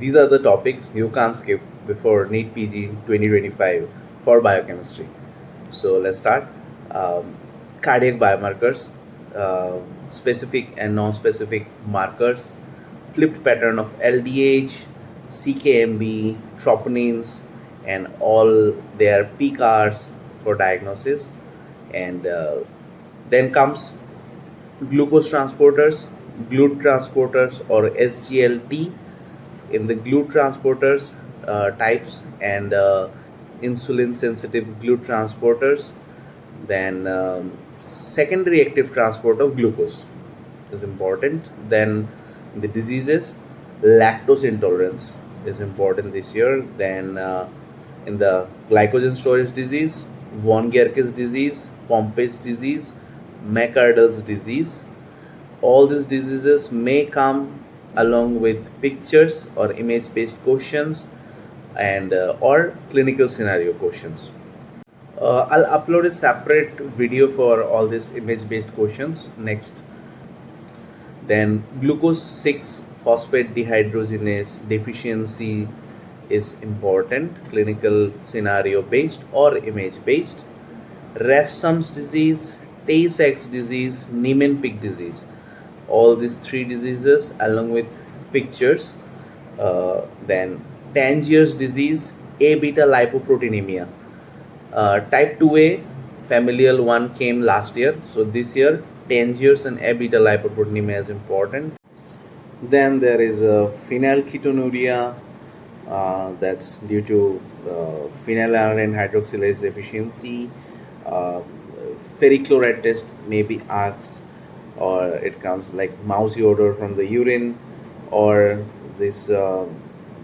These are the topics you can't skip before NEET PG 2025 for biochemistry. So let's start. Cardiac biomarkers, specific and non-specific markers, flipped pattern of LDH, CKMB, troponins, and all their PCARs for diagnosis. And then comes glucose transporters, GLUT transporters, or SGLT. In the GLUT transporters types and insulin sensitive GLUT transporters, then secondary active transport of glucose is important. Then the diseases, lactose intolerance is important this year. Then in the glycogen storage disease, von Gerke's disease, Pompe's disease, McArdle's disease. All these diseases may come along with pictures or image based questions and or clinical scenario questions. I'll upload a separate video for all these image based questions next. Then glucose 6 phosphate dehydrogenase deficiency is important, clinical scenario based or image based. Refsum's disease, Tay-Sachs disease, Niemann-Pick disease, all these three diseases along with pictures. Then Tangier's disease, A beta lipoproteinemia, type 2A, familial one came last year, so this year Tangier's and A beta lipoproteinemia is important. Then there is a phenylketonuria, that's due to phenylalanine hydroxylase deficiency. Ferrichloride test may be asked, or it comes like mousy odor from the urine, or this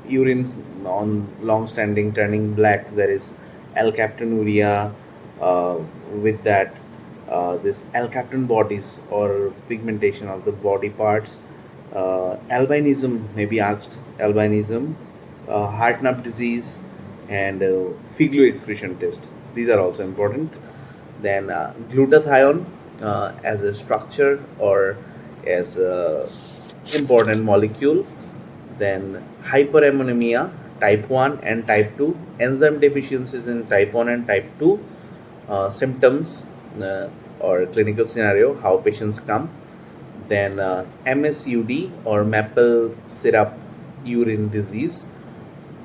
urine on long standing turning black. There is alkaptonuria. With that, this alkapton bodies or pigmentation of the body parts. Albinism may be asked, albinism, Hartnup disease, and Figlo excretion test. These are also important. Then glutathione as a structure or as a important molecule. Then hyperammonemia type 1 and type 2, enzyme deficiencies in type 1 and type 2, symptoms or clinical scenario, how patients come. Then MSUD or maple syrup urine disease.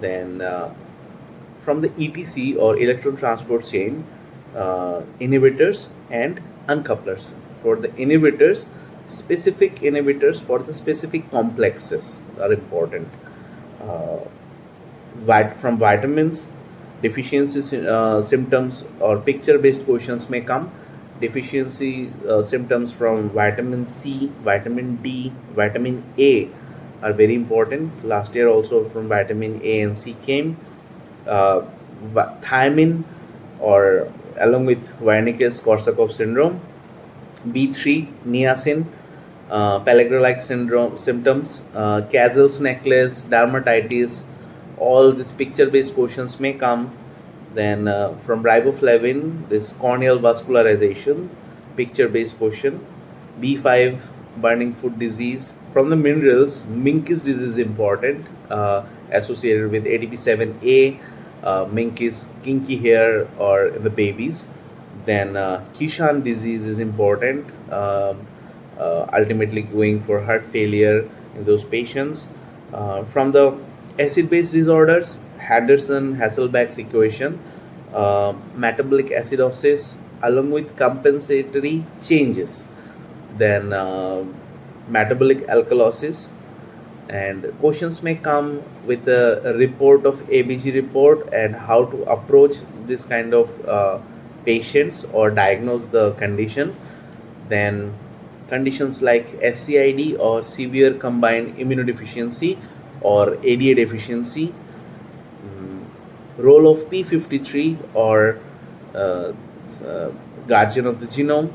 Then from the ETC or electron transport chain, inhibitors and uncouplers. For the inhibitors, specific inhibitors for the specific complexes are important. From vitamins, deficiency symptoms or picture based questions may come. Deficiency symptoms from vitamin C, vitamin D, vitamin A are very important. Last year also from vitamin A and C came. Thiamine, or along with Wernicke's-Korsakoff syndrome. B3, niacin, Pellegro-like syndrome symptoms, Cazel's necklace, dermatitis. All these picture-based questions may come. Then from riboflavin, this corneal vascularization, picture-based question. B5, burning foot disease. From the minerals, Menkes disease is important, associated with ATP7A. Menkes, kinky hair, or in the babies. Then Kishan disease is important, ultimately going for heart failure in those patients. From the acid-base disorders, Henderson-Hasselbalch's equation, metabolic acidosis along with compensatory changes. Then metabolic alkalosis. And questions may come with a report of ABG report and how to approach this kind of patients or diagnose the condition. Then conditions like SCID or severe combined immunodeficiency or ADA deficiency. Role of P53 or guardian of the genome.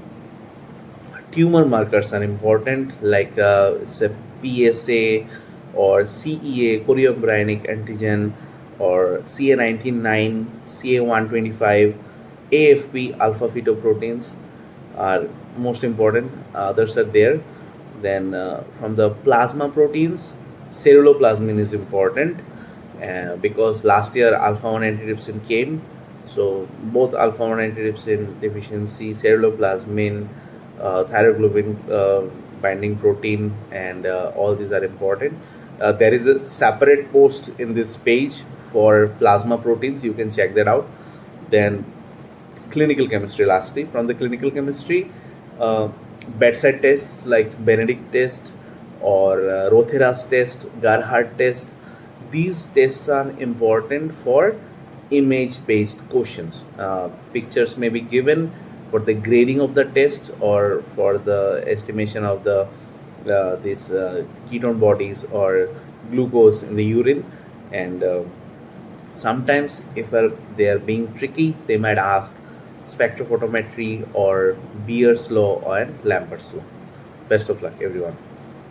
Tumor markers are important, like it's a PSA or CEA, chorioembryonic antigen, or CA19-9, CA125, AFP, alpha fetoproteins are most important. Others are there. Then from the plasma proteins, Ceruloplasmin is important because last year alpha 1 antitrypsin came. So both alpha 1 antitrypsin deficiency, ceruloplasmin, thyroglobulin binding protein, and all these are important. There is a separate post in this page for plasma proteins. You can check that out. Then clinical chemistry. Lastly, from the clinical chemistry, uh, bedside tests like Benedict test or Rothera's test, Gerhardt test. These tests are important for image based questions. Pictures may be given for the grading of the test or for the estimation of the these ketone bodies or glucose in the urine. And sometimes if they are being tricky, they might ask spectrophotometry or Beer's law and Lambert's law. Best of luck, everyone.